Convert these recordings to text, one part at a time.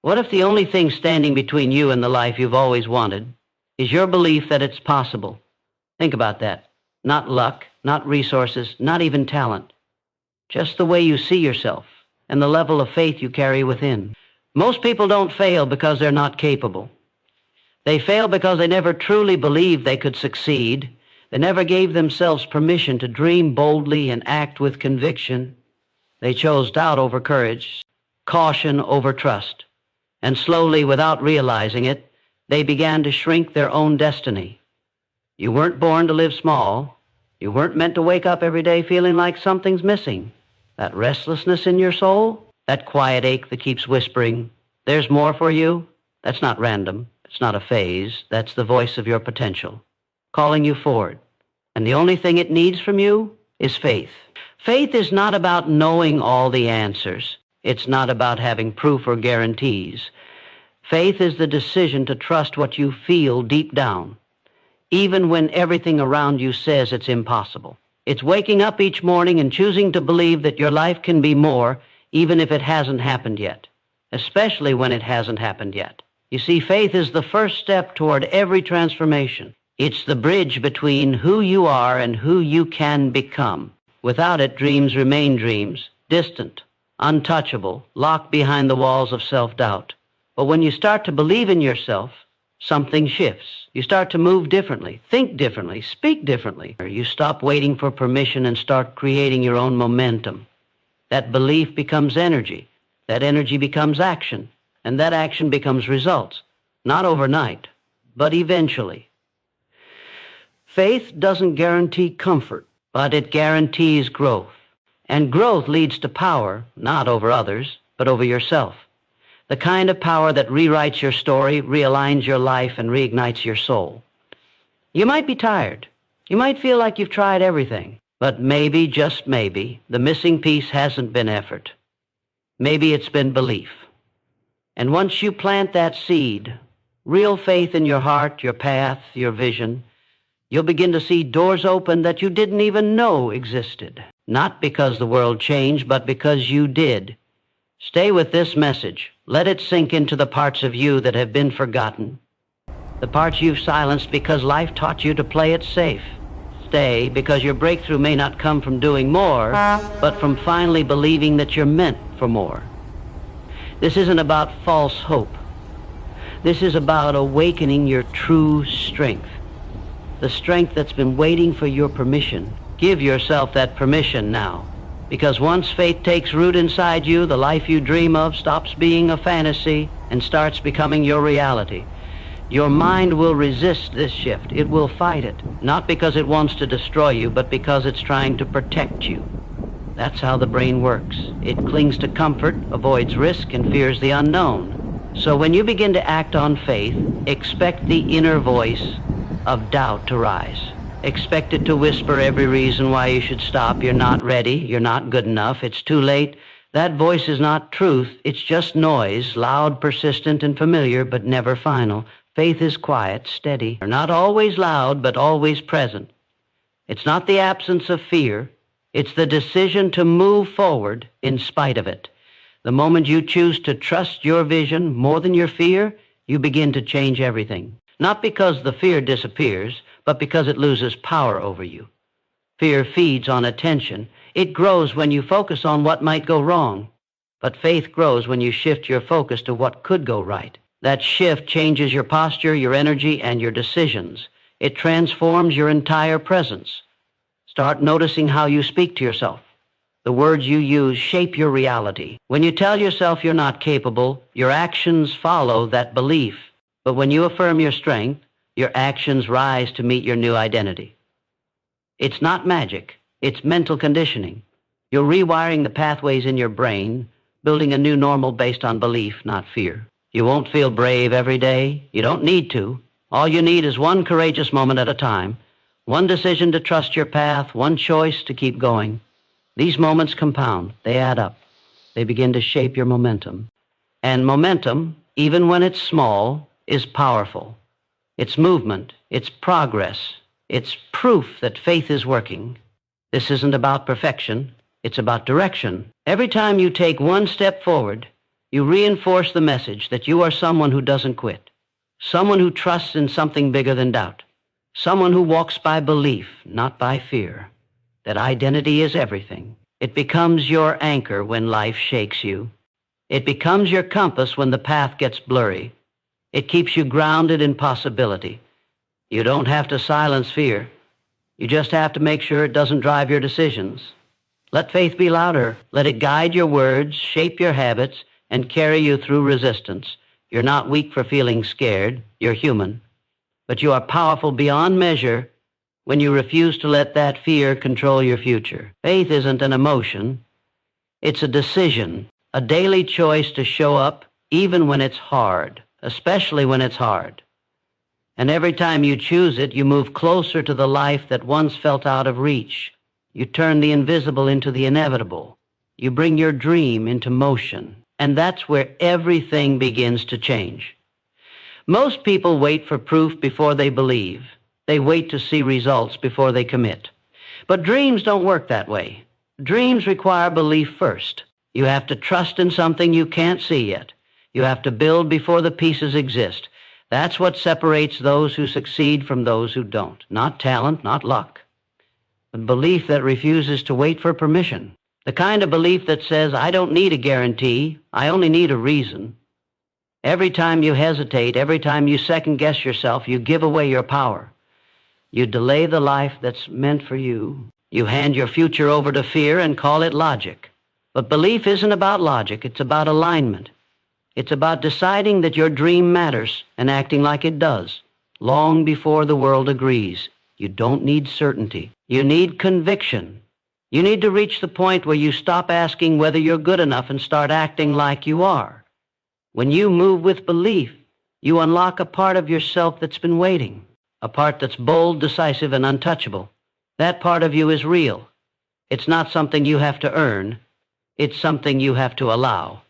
What if the only thing standing between you and the life you've always wanted is your belief that it's possible? Think about that. Not luck, not resources, not even talent. Just the way you see yourself and the level of faith you carry within. Most people don't fail because they're not capable. They fail because they never truly believed they could succeed. They never gave themselves permission to dream boldly and act with conviction. They chose doubt over courage, caution over trust. And slowly, without realizing it, they began to shrink their own destiny. You weren't born to live small. You weren't meant to wake up every day feeling like something's missing. That restlessness in your soul, that quiet ache that keeps whispering, "There's more for you," that's not random. It's not a phase. That's the voice of your potential, calling you forward. And the only thing it needs from you is faith. Faith is not about knowing all the answers. It's not about having proof or guarantees. Faith is the decision to trust what you feel deep down, even when everything around you says it's impossible. It's waking up each morning and choosing to believe that your life can be more, even if it hasn't happened yet, especially when it hasn't happened yet. You see, faith is the first step toward every transformation. It's the bridge between who you are and who you can become. Without it, dreams remain dreams, distant, untouchable, locked behind the walls of self-doubt. But when you start to believe in yourself, something shifts. You start to move differently, think differently, speak differently. You stop waiting for permission and start creating your own momentum. That belief becomes energy. That energy becomes action. And that action becomes results. Not overnight, but eventually. Faith doesn't guarantee comfort, but it guarantees growth. And growth leads to power, not over others, but over yourself. The kind of power that rewrites your story, realigns your life, and reignites your soul. You might be tired. You might feel like you've tried everything. But maybe, just maybe, the missing piece hasn't been effort. Maybe it's been belief. And once you plant that seed, real faith in your heart, your path, your vision, you'll begin to see doors open that you didn't even know existed. Not because the world changed, but because you did. Stay with this message. Let it sink into the parts of you that have been forgotten. The parts you've silenced because life taught you to play it safe. Stay because your breakthrough may not come from doing more, but from finally believing that you're meant for more. This isn't about false hope. This is about awakening your true strength. The strength that's been waiting for your permission. Give yourself that permission now. Because once faith takes root inside you, the life you dream of stops being a fantasy and starts becoming your reality. Your mind will resist this shift. It will fight it. Not because it wants to destroy you, but because it's trying to protect you. That's how the brain works. It clings to comfort, avoids risk, and fears the unknown. So when you begin to act on faith, expect the inner voice of doubt to rise. Expect it to whisper every reason why you should stop. You're not ready. You're not good enough. It's too late. That voice is not truth. It's just noise, loud, persistent, and familiar, but never final. Faith is quiet, steady. Not always loud, but always present. It's not the absence of fear. It's the decision to move forward in spite of it. The moment you choose to trust your vision more than your fear, you begin to change everything. Not because the fear disappears, but because it loses power over you. Fear feeds on attention. It grows when you focus on what might go wrong. But faith grows when you shift your focus to what could go right. That shift changes your posture, your energy, and your decisions. It transforms your entire presence. Start noticing how you speak to yourself. The words you use shape your reality. When you tell yourself you're not capable, your actions follow that belief. But when you affirm your strength, your actions rise to meet your new identity. It's not magic. It's mental conditioning. You're rewiring the pathways in your brain, building a new normal based on belief, not fear. You won't feel brave every day. You don't need to. All you need is one courageous moment at a time, one decision to trust your path, one choice to keep going. These moments compound. They add up. They begin to shape your momentum. And momentum, even when it's small, is powerful. It's movement. It's progress. It's proof that faith is working. This isn't about perfection. It's about direction. Every time you take one step forward, You reinforce the message that you are someone who doesn't quit, someone who trusts in something bigger than doubt, someone who walks by belief, not by fear, that identity is everything. It becomes your anchor when life shakes you. It becomes your compass when the path gets blurry. It keeps you grounded in possibility. You don't have to silence fear. You just have to make sure it doesn't drive your decisions. Let faith be louder. Let it guide your words, shape your habits, and carry you through resistance. You're not weak for feeling scared. You're human. But you are powerful beyond measure when you refuse to let that fear control your future. Faith isn't an emotion. It's a decision, a daily choice to show up even when it's hard, especially when it's hard. And every time you choose it, you move closer to the life that once felt out of reach. You turn the invisible into the inevitable. You bring your dream into motion. And that's where everything begins to change. Most people wait for proof before they believe. They wait to see results before they commit. But dreams don't work that way. Dreams require belief first. You have to trust in something you can't see yet. You have to build before the pieces exist. That's what separates those who succeed from those who don't. Not talent, not luck, but belief that refuses to wait for permission. The kind of belief that says, I don't need a guarantee, I only need a reason. Every time you hesitate, every time you second-guess yourself, you give away your power. You delay the life that's meant for you. You hand your future over to fear and call it logic. But belief isn't about logic, it's about alignment. It's about deciding that your dream matters and acting like it does, long before the world agrees. You don't need certainty. You need conviction. You need to reach the point where you stop asking whether you're good enough and start acting like you are. When you move with belief, you unlock a part of yourself that's been waiting, a part that's bold, decisive, and untouchable. That part of you is real. It's not something you have to earn. It's something you have to allow.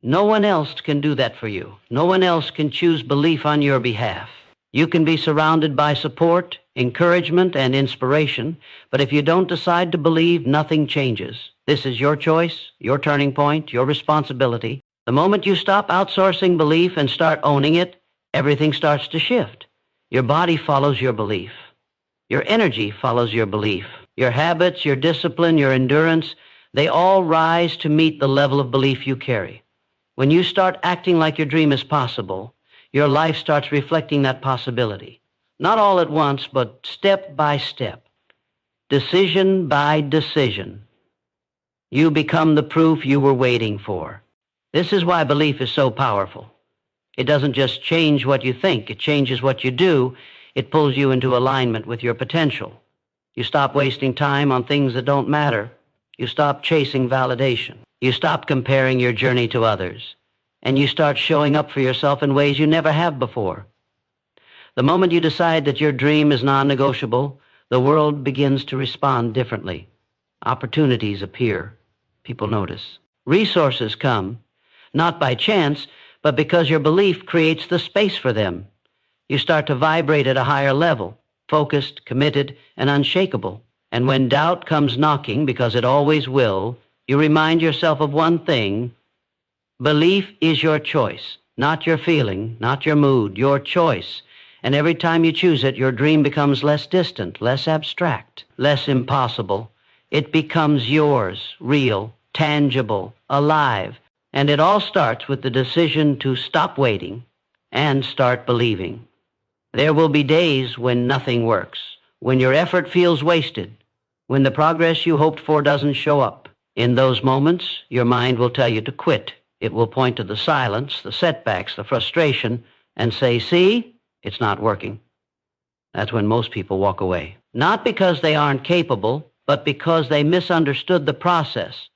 No one else can do that for you. No one else can choose belief on your behalf. You can be surrounded by support, encouragement, and inspiration, but if you don't decide to believe, nothing changes. This is your choice, your turning point, your responsibility. The moment you stop outsourcing belief and start owning it, everything starts to shift. Your body follows your belief. Your energy follows your belief. Your habits, your discipline, your endurance, they all rise to meet the level of belief you carry. When you start acting like your dream is possible, your life starts reflecting that possibility. Not all at once, but step by step, decision by decision. You become the proof you were waiting for. This is why belief is so powerful. It doesn't just change what you think, it changes what you do. It pulls you into alignment with your potential. You stop wasting time on things that don't matter. You stop chasing validation. You stop comparing your journey to others. And you start showing up for yourself in ways you never have before. The moment you decide that your dream is non-negotiable, the world begins to respond differently. Opportunities appear. People notice. Resources come, not by chance, but because your belief creates the space for them. You start to vibrate at a higher level, focused, committed, and unshakable. And when doubt comes knocking, because it always will, you remind yourself of one thing: belief is your choice, not your feeling, not your mood, your choice. And every time you choose it, your dream becomes less distant, less abstract, less impossible. It becomes yours, real, tangible, alive. And it all starts with the decision to stop waiting and start believing. There will be days when nothing works, when your effort feels wasted, when the progress you hoped for doesn't show up. In those moments, your mind will tell you to quit. It will point to the silence, the setbacks, the frustration, and say, see, it's not working. That's when most people walk away. Not because they aren't capable, but because they misunderstood the process.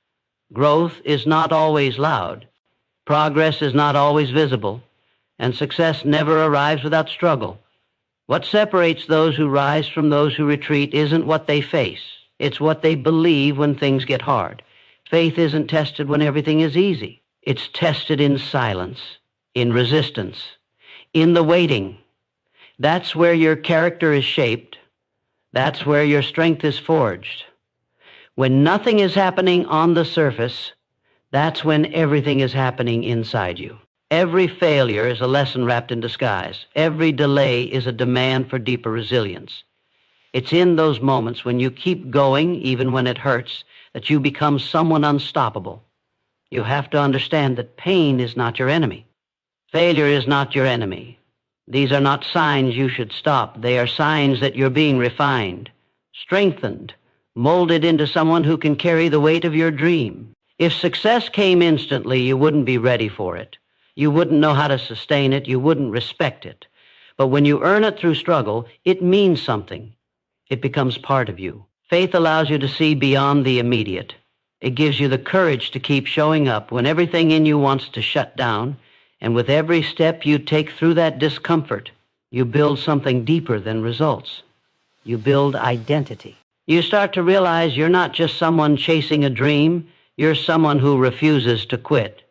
Growth is not always loud. Progress is not always visible. And success never arrives without struggle. What separates those who rise from those who retreat isn't what they face. It's what they believe when things get hard. Faith isn't tested when everything is easy. It's tested in silence, in resistance, in the waiting. That's where your character is shaped. That's where your strength is forged. When nothing is happening on the surface, That's when everything is happening inside you. Every failure is a lesson wrapped in disguise. Every delay is a demand for deeper resilience. It's in those moments when you keep going, even when it hurts, that you become someone unstoppable. You have to understand that pain is not your enemy. Failure is not your enemy. These are not signs you should stop. They are signs that you're being refined, strengthened, molded into someone who can carry the weight of your dream. If success came instantly, you wouldn't be ready for it. You wouldn't know how to sustain it. You wouldn't respect it. But when you earn it through struggle, it means something. It becomes part of you. Faith allows you to see beyond the immediate. It gives you the courage to keep showing up when everything in you wants to shut down. And with every step you take through that discomfort, you build something deeper than results. You build identity. You start to realize you're not just someone chasing a dream. You're someone who refuses to quit.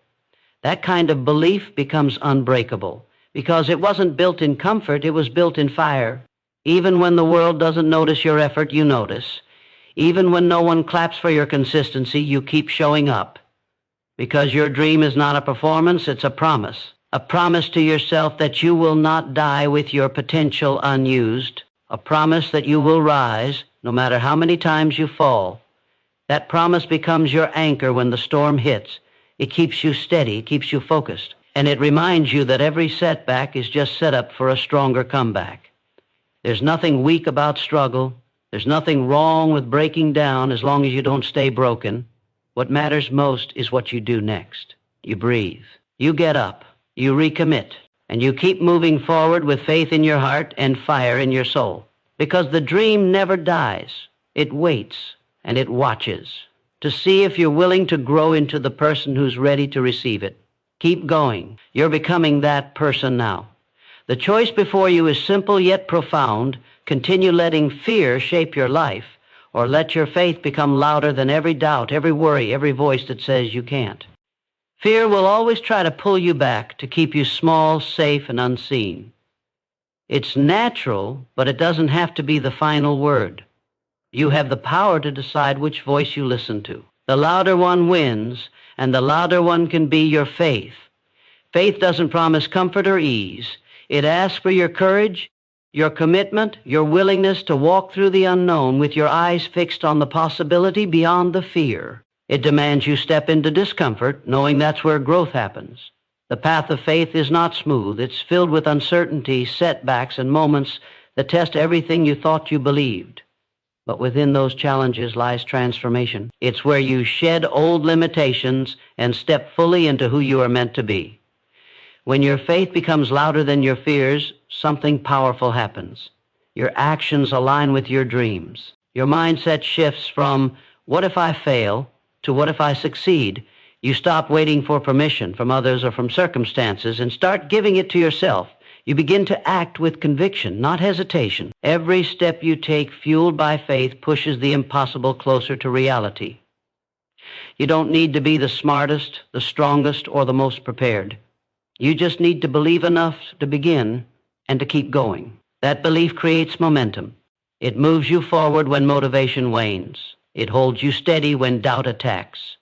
That kind of belief becomes unbreakable because it wasn't built in comfort, it was built in fire. Even when the world doesn't notice your effort, you notice. Even when no one claps for your consistency, you keep showing up. Because your dream is not a performance, it's a promise. A promise to yourself that you will not die with your potential unused. A promise that you will rise, no matter how many times you fall. That promise becomes your anchor when the storm hits. It keeps you steady, it keeps you focused, and it reminds you that every setback is just set up for a stronger comeback. There's nothing weak about struggle. There's nothing wrong with breaking down as long as you don't stay broken. What matters most is what you do next. You breathe. You get up. You recommit. And you keep moving forward with faith in your heart and fire in your soul. Because the dream never dies. It waits and it watches to see if you're willing to grow into the person who's ready to receive it. Keep going. You're becoming that person now. The choice before you is simple yet profound. Continue letting fear shape your life, or let your faith become louder than every doubt, every worry, every voice that says you can't. Fear will always try to pull you back to keep you small, safe, and unseen. It's natural, but it doesn't have to be the final word. You have the power to decide which voice you listen to. The louder one wins, and the louder one can be your faith. Faith doesn't promise comfort or ease. It asks for your courage, your commitment, your willingness to walk through the unknown with your eyes fixed on the possibility beyond the fear. It demands you step into discomfort, knowing that's where growth happens. The path of faith is not smooth. It's filled with uncertainty, setbacks, and moments that test everything you thought you believed. But within those challenges lies transformation. It's where you shed old limitations and step fully into who you are meant to be. When your faith becomes louder than your fears, something powerful happens. Your actions align with your dreams. Your mindset shifts from, what if I fail, to what if I succeed? You stop waiting for permission from others or from circumstances and start giving it to yourself. You begin to act with conviction, not hesitation. Every step you take, fueled by faith, pushes the impossible closer to reality. You don't need to be the smartest, the strongest, or the most prepared. You just need to believe enough to begin and to keep going. That belief creates momentum. It moves you forward when motivation wanes. It holds you steady when doubt attacks.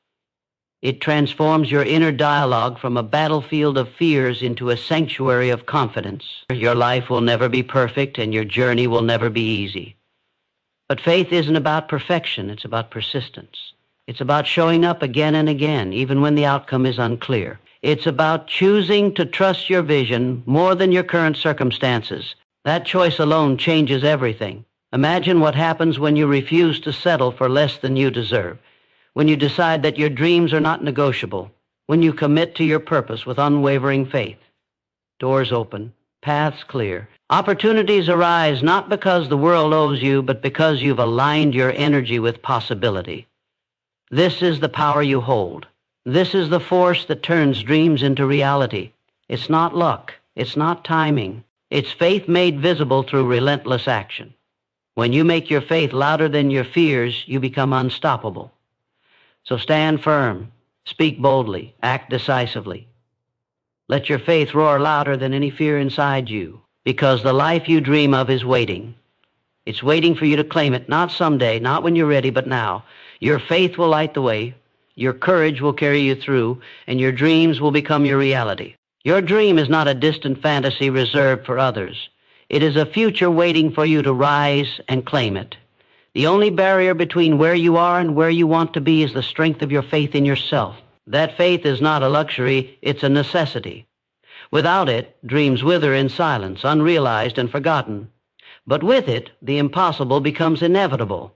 It transforms your inner dialogue from a battlefield of fears into a sanctuary of confidence. Your life will never be perfect and your journey will never be easy. But faith isn't about perfection, it's about persistence. It's about showing up again and again, even when the outcome is unclear. It's about choosing to trust your vision more than your current circumstances. That choice alone changes everything. Imagine what happens when you refuse to settle for less than you deserve. When you decide that your dreams are not negotiable, when you commit to your purpose with unwavering faith. Doors open, paths clear. Opportunities arise not because the world owes you, but because you've aligned your energy with possibility. This is the power you hold. This is the force that turns dreams into reality. It's not luck. It's not timing. It's faith made visible through relentless action. When you make your faith louder than your fears, you become unstoppable. So stand firm, speak boldly, act decisively. Let your faith roar louder than any fear inside you, because the life you dream of is waiting. It's waiting for you to claim it, not someday, not when you're ready, but now. Your faith will light the way. Your courage will carry you through, and your dreams will become your reality. Your dream is not a distant fantasy reserved for others. It is a future waiting for you to rise and claim it. The only barrier between where you are and where you want to be is the strength of your faith in yourself. That faith is not a luxury, it's a necessity. Without it, dreams wither in silence, unrealized and forgotten. But with it, the impossible becomes inevitable.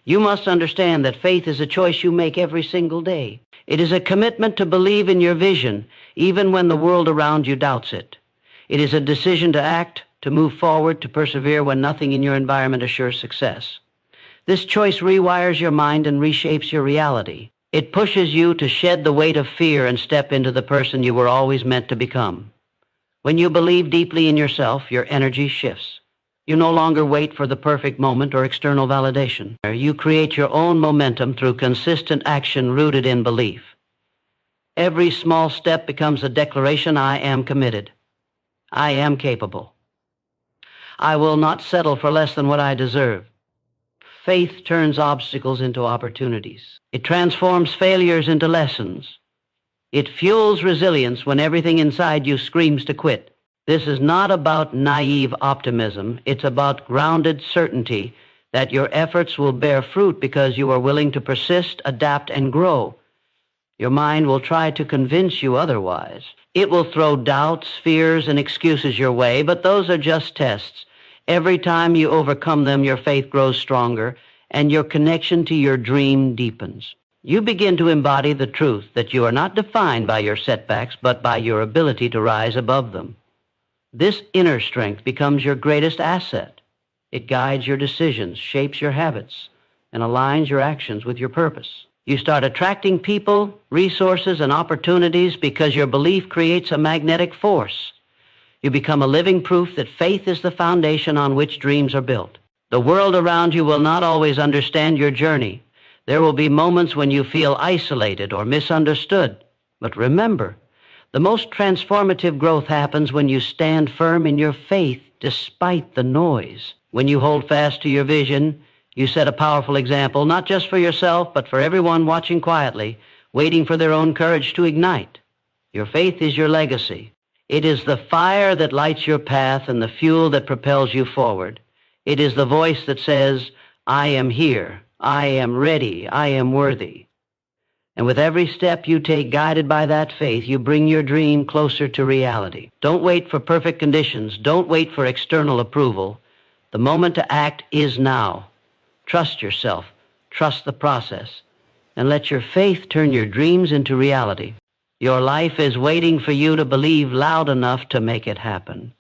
You must understand that faith is a choice you make every single day. It is a commitment to believe in your vision, even when the world around you doubts it. It is a decision to act, to move forward, to persevere when nothing in your environment assures success. This choice rewires your mind and reshapes your reality. It pushes you to shed the weight of fear and step into the person you were always meant to become. When you believe deeply in yourself, your energy shifts. You no longer wait for the perfect moment or external validation. You create your own momentum through consistent action rooted in belief. Every small step becomes a declaration: I am committed. I am capable. I will not settle for less than what I deserve. Faith turns obstacles into opportunities. It transforms failures into lessons. It fuels resilience when everything inside you screams to quit. This is not about naive optimism. It's about grounded certainty that your efforts will bear fruit because you are willing to persist, adapt, and grow. Your mind will try to convince you otherwise. It will throw doubts, fears, and excuses your way, but those are just tests. Every time you overcome them, your faith grows stronger, and your connection to your dream deepens. You begin to embody the truth that you are not defined by your setbacks, but by your ability to rise above them. This inner strength becomes your greatest asset. It guides your decisions, shapes your habits, and aligns your actions with your purpose. You start attracting people, resources, and opportunities because your belief creates a magnetic force. You become a living proof that faith is the foundation on which dreams are built. The world around you will not always understand your journey. There will be moments when you feel isolated or misunderstood. But remember, the most transformative growth happens when you stand firm in your faith despite the noise. When you hold fast to your vision, you set a powerful example, not just for yourself, but for everyone watching quietly, waiting for their own courage to ignite. Your faith is your legacy. It is the fire that lights your path and the fuel that propels you forward. It is the voice that says, I am here, I am ready, I am worthy. And with every step you take guided by that faith, you bring your dream closer to reality. Don't wait for perfect conditions. Don't wait for external approval. The moment to act is now. Trust yourself, trust the process, and let your faith turn your dreams into reality. Your life is waiting for you to believe loud enough to make it happen.